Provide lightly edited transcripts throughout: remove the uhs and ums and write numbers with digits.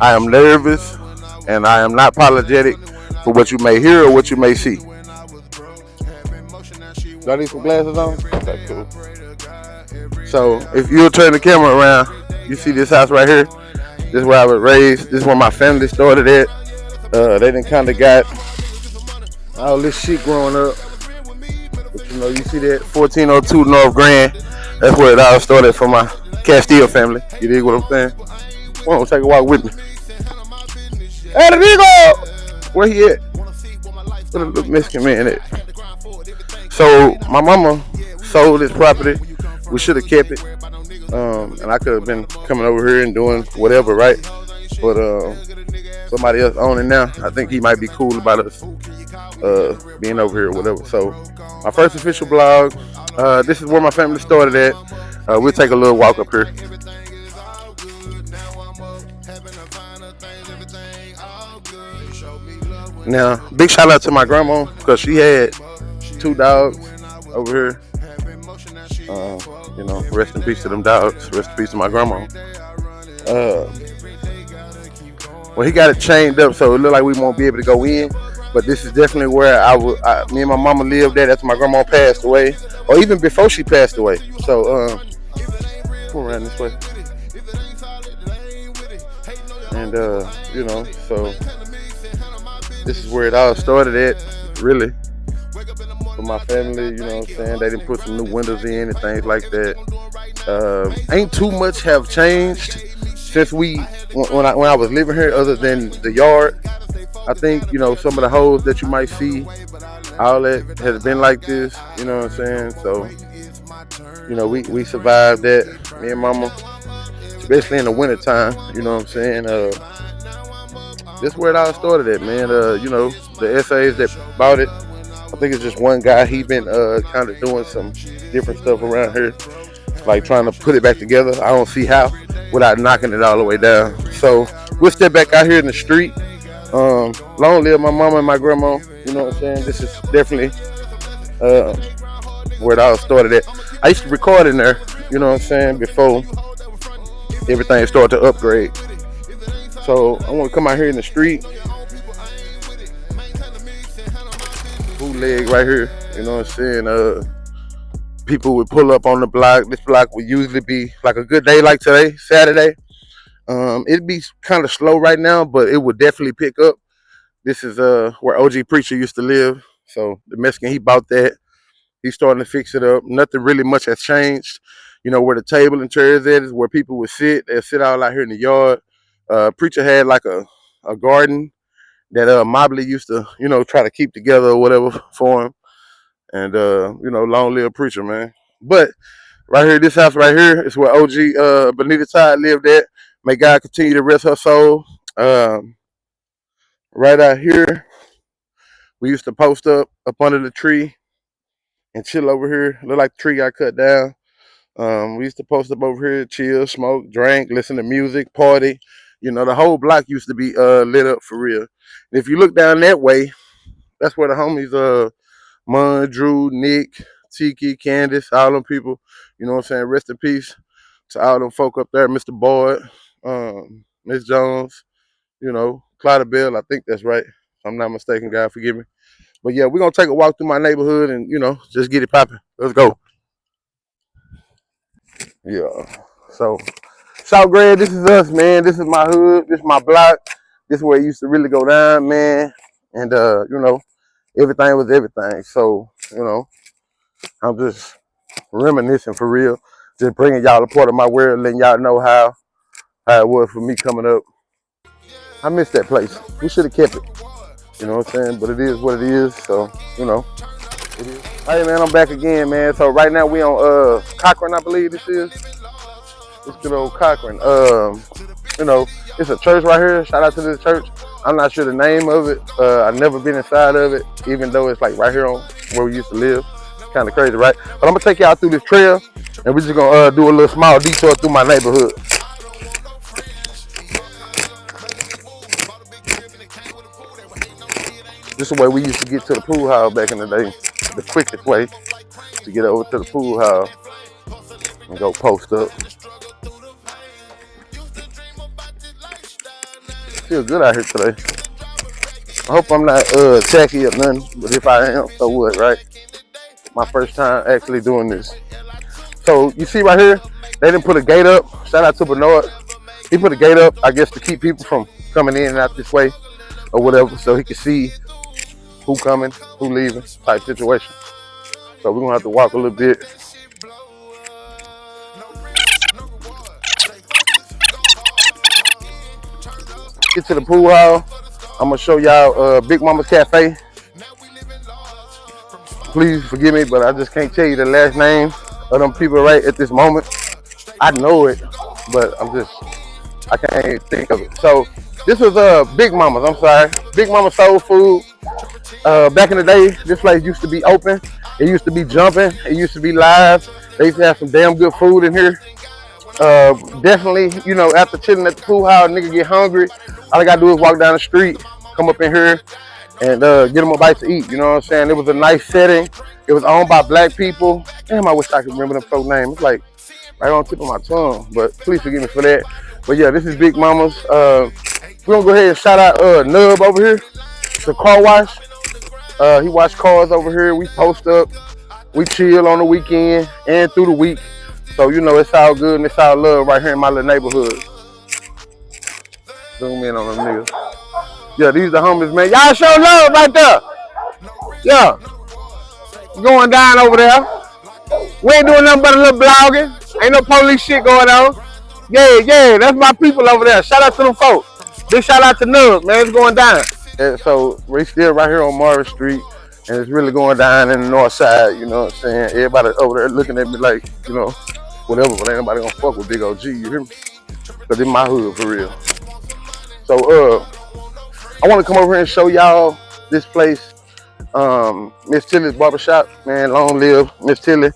I am nervous, and I am not apologetic for what you may hear or what you may see. Do I need some glasses on? Okay, cool. So if you'll turn the camera around, you see this house right here. This is where I was raised. This is where my family started at. They done kind of got all this shit growing up. But you know, you see that 1402 North Grand. That's where it all started for my Castile family. You dig what I'm saying? Come on, take a walk with me. Hey, the Digo! Where he at? Where the little Mexican man at? So my mama sold this property. We should have kept it. And I could have been coming over here and doing whatever, right? But somebody else owning now. I think he might be cool about us being over here or whatever. So my first official blog. This is where my family started at. We'll take a little walk up here. Now, big shout out to my grandma because she had two dogs over here. You know, rest in peace to them dogs. Rest in peace to my grandma. Well, he got it chained up, so it looked like we won't be able to go in. But this is definitely where me and my mama lived at after my grandma passed away, or even before she passed away. So, come around this way. And you know, so this is where it all started at, really. For my family, you know what I'm saying? They didn't put some new windows in and things like that. Ain't too much have changed since when I was living here, other than the yard. I think, you know, some of the holes that you might see, all that has been like this, you know what I'm saying? So, you know, we survived that, me and mama, especially in the wintertime, you know what I'm saying? This is where it all started at, man. You know, the essays that bought it, I think it's just one guy. He been kind of doing some different stuff around here, like trying to put it back together. I don't see how without knocking it all the way down. So we'll step back out here in the street. Long live my mama and my grandma. You know what I'm saying? This is definitely where it all started at. I used to record in there, you know what I'm saying, before everything started to upgrade. So I want to come out here in the street. Bootleg right here, you know what I'm saying? People would pull up on the block. This block would usually be like a good day like today, Saturday. It'd be kind of slow right now, but it would definitely pick up. This is where OG Preacher used to live. So the Mexican, he bought that. He's starting to fix it up. Nothing really much has changed. You know, where the table and chairs at is where people would sit. They'd sit all out here in the yard. Preacher had like a garden that Mobley used to, you know, try to keep together or whatever for him. And you know, long live Preacher, man. But right here, this house right here is where OG Benita Todd lived at. May God continue to rest her soul. Right out here, we used to post up under the tree and chill over here. Look like the tree got cut down. We used to post up over here, chill, smoke, drink, listen to music, party. You know, the whole block used to be lit up for real. And if you look down that way, that's where the homies Mun, Drew, Nick, Tiki, Candace, all them people, you know what I'm saying? Rest in peace to all them folk up there, Mr. Boyd, Miss Jones, you know, Clyde Bell, I think that's right. If I'm not mistaken, God forgive me. But yeah, we're gonna take a walk through my neighborhood and, you know, just get it popping. Let's go. Yeah. So South Grand, this is us, man. This is my hood, this is my block. This is where it used to really go down, man. And you know, everything was everything. So, you know, I'm just reminiscing for real. Just bringing y'all a part of my world, letting y'all know how it was for me coming up. I miss that place. We should have kept it. You know what I'm saying? But it is what it is. So, you know, it is. Hey man, I'm back again, man. So right now we on Cochran, I believe this is. This good old Cochran. You know, it's a church right here. Shout out to this church. I'm not sure the name of it. I've never been inside of it, even though it's like right here on where we used to live. Kind of crazy, right? But I'm gonna take y'all through this trail, and we're just gonna do a little small detour through my neighborhood. This is the way we used to get to the pool house back in the day. The quickest way to get over to the pool house and go post up. feel good out here today. I hope I'm not tacky or nothing, but if I am, so what, right? My first time actually doing this. So you see right here, they didn't put a gate up. Shout out to Bernard. He put a gate up, I guess, to keep people from coming in and out this way or whatever, so he can see who coming, who leaving, type situation. So we're gonna have to walk a little bit. Get to the pool hall. I'm gonna show y'all Big Mama's Cafe. Please forgive me, but I just can't tell you the last name of them people right at this moment. I know it, but I can't think of it. So this was Big Mama's. I'm sorry, Big Mama Soul Food. Back in the day, this place used to be open. It used to be jumping. It used to be live. They used to have some damn good food in here. Definitely, you know, after chilling at the pool house, nigga get hungry. All I gotta do is walk down the street, come up in here, and get them a bite to eat. You know what I'm saying? It was a nice setting. It was owned by black people. Damn, I wish I could remember them folks' names. It's like right on the tip of my tongue, but please forgive me for that. But yeah, this is Big Mama's. We're gonna go ahead and shout out Nub over here. It's a car wash. He washed cars over here. We post up. We chill on the weekend and through the week. So, you know, it's all good and it's all love right here in my little neighborhood. Zoom in on them niggas. Yeah, these the homies, man. Y'all show love right there. Yeah. Going down over there. We ain't doing nothing but a little blogging. Ain't no police shit going on. Yeah, that's my people over there. Shout out to them folks. Big shout out to Nubs, man. It's going down. And so we're still right here on Marvin Street, and it's really going down in the north side, you know what I'm saying? Everybody over there looking at me like, you know, whatever, but ain't nobody gonna fuck with BigOG, you hear me? Cause it's my hood for real. So I wanna come over here and show y'all this place, Miss Tilly's Barbershop, man, long live Miss Tilly.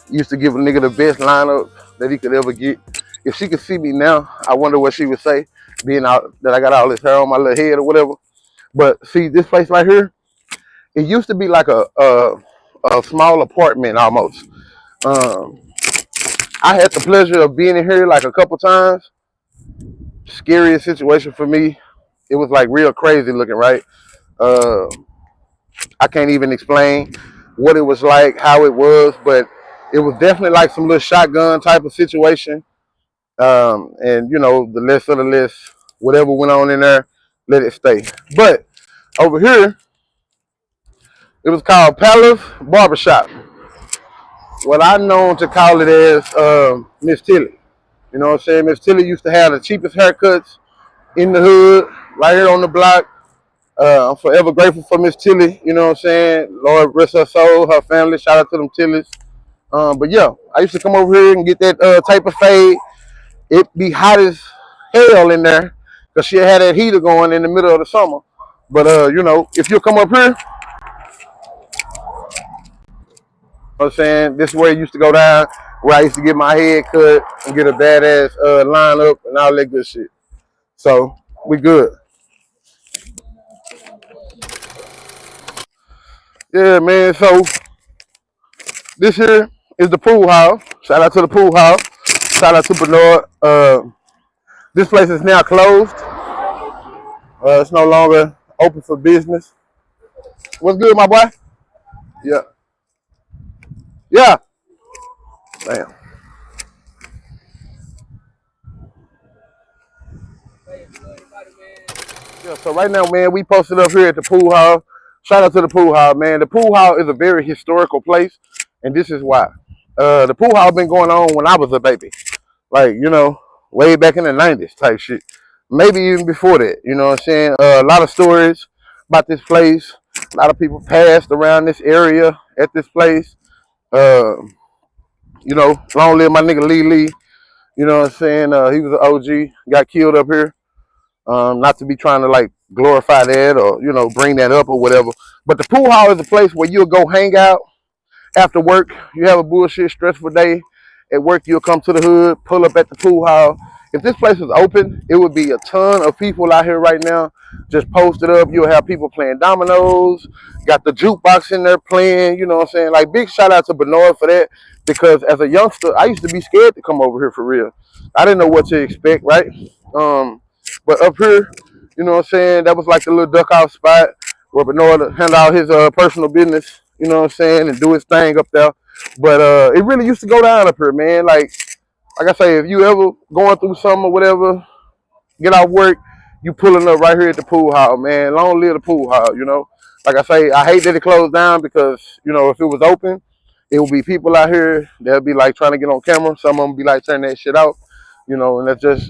Used to give a nigga the best lineup that he could ever get. If she could see me now, I wonder what she would say, being out that I got all this hair on my little head or whatever. But see, this place right here, it used to be like a small apartment almost. I had the pleasure of being in here like a couple times. Scariest situation for me. It was like real crazy looking, right? I can't even explain what it was like, how it was, but it was definitely like some little shotgun type of situation. And you know, the less of the less, whatever went on in there, let it stay. But over here, it was called Palace Barbershop. What I known to call it as Miss Tilly. You know what I'm saying? Miss Tilly used to have the cheapest haircuts in the hood, right here on the block. I'm forever grateful for Miss Tilly. You know what I'm saying? Lord rest her soul, her family. Shout out to them Tillys. But yeah, I used to come over here and get that type of fade. It be hot as hell in there because she had that heater going in the middle of the summer. But you know, if you come up here, you know what I'm saying, this is where it used to go down, where I used to get my head cut and get a badass lineup and all that good shit. So we good. Yeah, man. So this here is the pool hall. Shout out to the pool hall. Shout out to Bernard. This place is now closed. It's no longer open for business. What's good, my boy? Yeah. Yeah. Damn. Yeah, so right now, man, we posted up here at the pool hall. Shout out to the pool hall, man. The pool hall is a very historical place, and this is why. The pool hall been going on when I was a baby. Like, you know, way back in the 90s type shit. Maybe even before that, you know what I'm saying? A lot of stories about this place. A lot of people passed around this area at this place. You know, long live my nigga Lee. You know what I'm saying? He was an OG, got killed up here. Not to be trying to like glorify that or, you know, bring that up or whatever. But the pool hall is a place where you'll go hang out after work. You have a bullshit, stressful day at work, you'll come to the hood, pull up at the pool hall. If this place was open, it would be a ton of people out here right now just posted up. You'll have people playing dominoes, got the jukebox in there playing, you know what I'm saying? Like, big shout out to Bernard for that, because as a youngster, I used to be scared to come over here for real. I didn't know what to expect, right? But up here, You know what I'm saying? That was like the little duck off spot where Bernard handle all his personal business, you know what I'm saying, and do his thing up there. But it really used to go down up here, man. Like I say, if you ever going through something or whatever, get off work, you pulling up right here at the pool hall, man. Long live the pool hall, you know. Like I say, I hate that it closed down because, you know, if it was open, it would be people out here. They'll be like trying to get on camera. Some of them be like turning that shit out, you know, and that's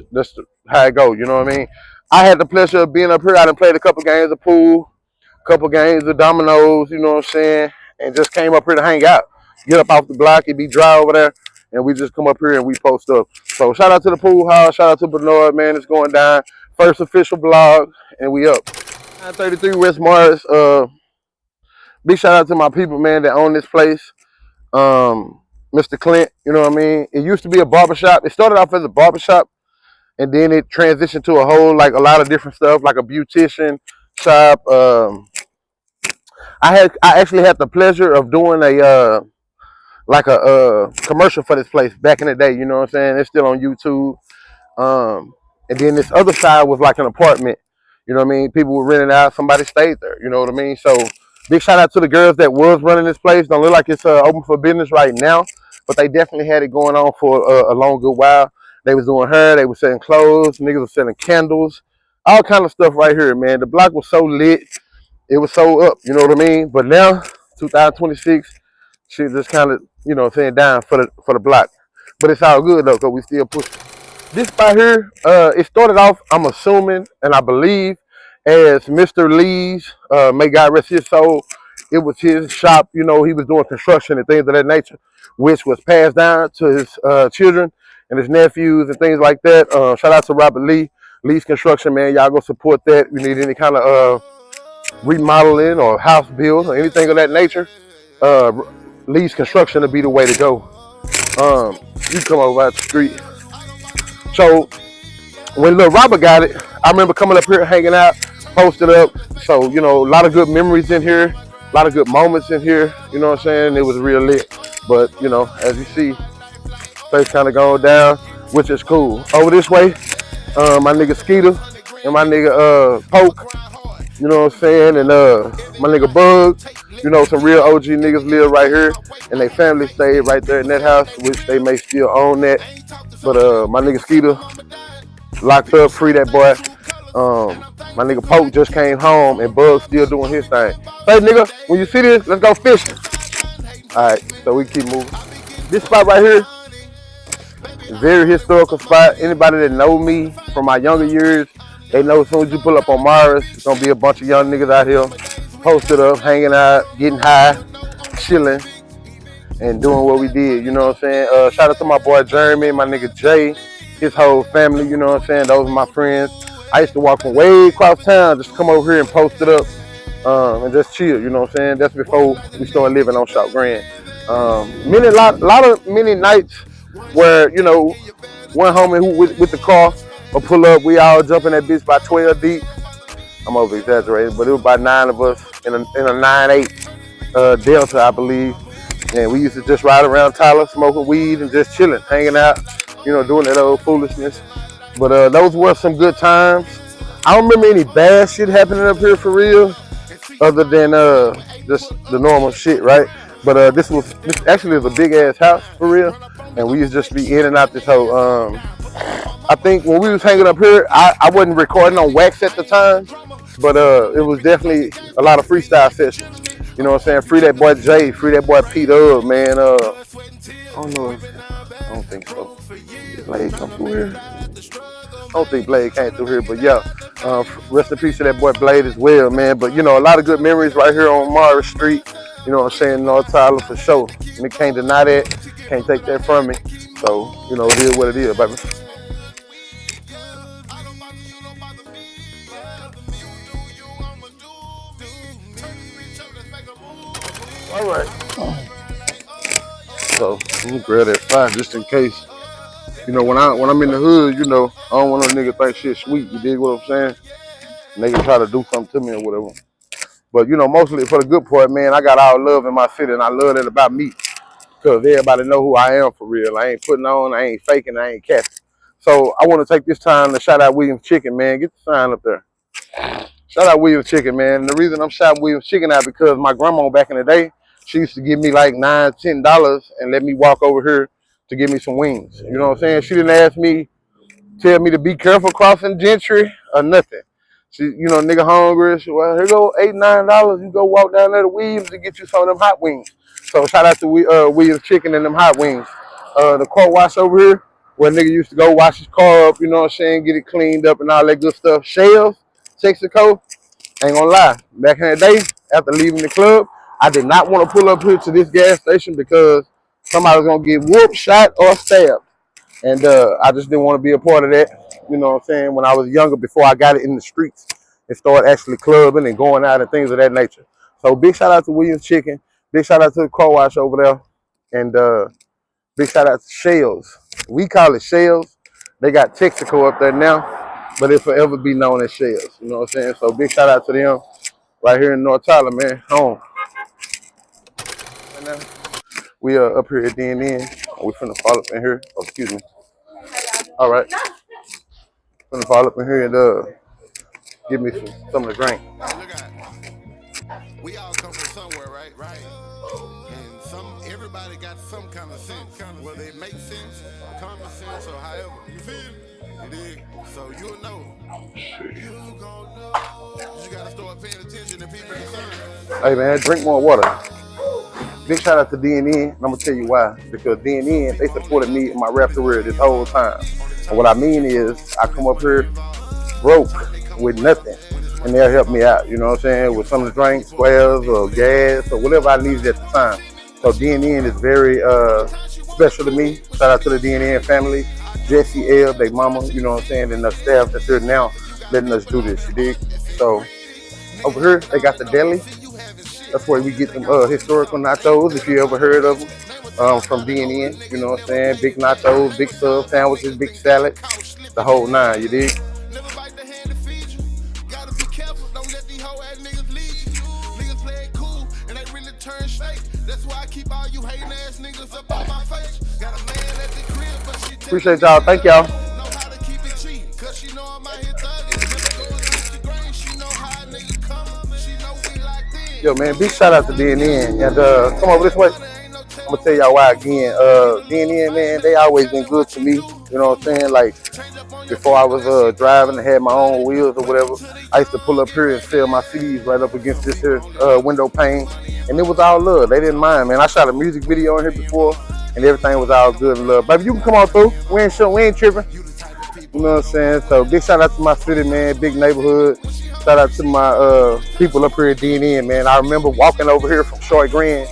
how it goes. You know what I mean? I had the pleasure of being up here. I done played a couple games of pool, couple games of dominoes. You know what I'm saying? And just came up here to hang out. Get up off the block. It be dry over there, and we just come up here and we post up. So shout out to the pool house. Shout out to Bernard, man. It's going down. First official vlog, and we up. 933 West Mars. Big shout out to my people, man, that own this place. Mr. Clint, you know what I mean? It used to be a barbershop. It started off as a barbershop, and then it transitioned to a whole, like a lot of different stuff, like a beautician shop. I actually had the pleasure of doing a commercial for this place back in the day. You know what I'm saying? It's still on YouTube. And then this other side was like an apartment. You know what I mean? People were renting out. Somebody stayed there. You know what I mean? So big shout out to the girls that was running this place. Don't look like it's open for business right now, but they definitely had it going on for a long good while. They was doing hair. They was selling clothes. Niggas was selling candles. All kind of stuff right here, man. The block was so lit. It was so up. You know what I mean? But now, 2026, shit just kind of, you know, saying down for the block. But it's all good though, cause we still pushing. This spot here, it started off, I'm assuming, and I believe, as Mr. Lee's, may God rest his soul. It was his shop, you know, he was doing construction and things of that nature, which was passed down to his children and his nephews and things like that. Shout out to Robert Lee, Lee's Construction, man. Y'all go support that. You need any kind of remodeling or house build or anything of that nature, Lee's Construction will be the way to go. You come over out the street. So when little Robert got it, I remember coming up here, hanging out, posted up. So, you know, a lot of good memories in here, a lot of good moments in here. You know what I'm saying? It was real lit. But, you know, as you see, place kind of going down, which is cool. Over this way, my nigga Skeeter and my nigga Poke, you know what I'm saying? And my nigga Bug, you know, some real OG niggas live right here. And they family stayed right there in that house, which they may still own that. But my nigga Skeeter locked up, free that boy. My nigga Poke just came home and Bug still doing his thing. Hey nigga, when you see this, let's go fishing. Alright, so we keep moving. This spot right here, very historical spot. Anybody that know me from my younger years, they know as soon as you pull up on Mars, it's gonna be a bunch of young niggas out here posted up, hanging out, getting high, chilling, and doing what we did. You know what I'm saying? Shout out to my boy Jeremy, my nigga Jay, his whole family. You know what I'm saying? Those are my friends. I used to walk from way across town just to come over here and post it up and just chill. You know what I'm saying? That's before we started living on Shop Grand. Many nights where, you know, one homie who with the car will pull up, we all jump in that bitch by 12 deep. I'm over exaggerating, but it was about 9 of us in a 9-8 Delta, I believe. And we used to just ride around Tyler, smoking weed and just chilling, hanging out, you know, doing that old foolishness. But those were some good times. I don't remember any bad shit happening up here for real, other than just the normal shit, right? But this actually was a big ass house for real, and we used to just be in and out this whole. I think when we was hanging up here, I wasn't recording on wax at the time, but it was definitely a lot of freestyle sessions. You know what I'm saying? Free that boy Jay, free that boy Pete up, man. I don't know. I don't think so. Did Blade come through here? I don't think Blade came through here, but yeah. Rest in peace to that boy Blade as well, man. But you know, a lot of good memories right here on Morris Street. You know what I'm saying? North Tyler for sure. And can't deny that. Can't take that from me. So, you know, it is what it is, baby. All right. So let me grab that fire just in case. You know, when I'm in the hood, you know, I don't want no nigga think shit sweet. You dig what I'm saying? Nigga try to do something to me or whatever. But you know, mostly for the good part, man, I got all love in my city, and I love that about me. Cause everybody know who I am for real. I ain't putting on, I ain't faking, I ain't capping. So I want to take this time to shout out Williams Chicken, man. Get the sign up there. Shout out Williams Chicken, man. The reason I'm shouting Williams Chicken out because my grandma back in the day, she used to give me like $9, $10 and let me walk over here to give me some wings. You know what I'm saying? She didn't ask me, tell me to be careful crossing Gentry or nothing. She, you know, nigga hungry. She, well, here go $8, $9. You go walk down there to Williams and get you some of them hot wings. So shout out to Williams Chicken and them hot wings. The car wash over here, where nigga used to go wash his car up, you know what I'm saying, get it cleaned up and all that good stuff. Shells, Texaco. Ain't gonna lie, back in the day, after leaving the club, I did not want to pull up here to this gas station because somebody was gonna get whooped, shot, or stabbed. And I just didn't want to be a part of that. You know what I'm saying? When I was younger, before I got it in the streets and started actually clubbing and going out and things of that nature. So big shout out to Williams Chicken. Big shout out to the car wash over there. And big shout out to Shells. We call it Shells. They got Texaco up there now, but it'll forever be known as Shells. You know what I'm saying? So big shout out to them right here in North Tyler, man. Home. Right now, we are up here at DNN. We finna fall up in here. Oh, excuse me. All right. Finna fall up in here and give me some of the drink. We all come from somewhere, right? Right. And everybody got some kind of sense. Whether it makes sense, common sense, or however. You feel me? You dig? So you'll know. You gon' know. You just gotta start paying attention to people concerns. Hey man, drink more water. Big shout out to DNN. I'm gonna tell you why. Because DNN, they supported me in my rap career this whole time. And what I mean is, I come up here broke with nothing, and they'll help me out. You know what I'm saying? With some of the drinks, squares, or gas, or whatever I needed at the time. So DNN is very special to me. Shout out to the DNN family, Jesse L, they mama. You know what I'm saying? And the staff that's here now letting us do this. You dig? So over here they got the deli. That's where we get them historical nachos, if you ever heard of them, from DNN. You know what I'm saying? Big nachos, big sub sandwiches, big salad, the whole nine, you dig? Appreciate y'all. Thank y'all. Yo, man, big shout out to DNN. And come over this way. I'm gonna tell y'all why again. DNN, man, they always been good to me. You know what I'm saying? Like before I was driving and had my own wheels or whatever, I used to pull up here and sell my CDs right up against this here window pane, and it was all love. They didn't mind, man. I shot a music video in here before, and everything was all good and love. Baby, you can come on through. We ain't tripping. You know what I'm saying? So big shout out to my city, man. Big neighborhood. Shout out to my people up here at DNN, man. I remember walking over here from Short Grand,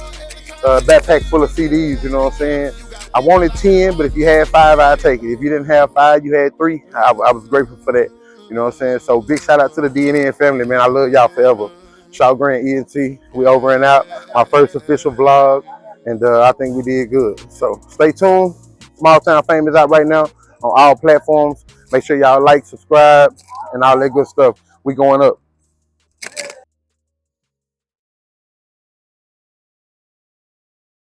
backpack full of CDs, you know what I'm saying? I wanted 10, but if you had 5, I'd take it. If you didn't have 5, you had 3. I was grateful for that. You know what I'm saying? So big shout out to the DNN family, man. I love y'all forever. Short Grand ENT, we over and out. My first official vlog, and I think we did good. So stay tuned. Small Town Fame is out right now on all platforms. Make sure y'all like, subscribe, and all that good stuff. We going up.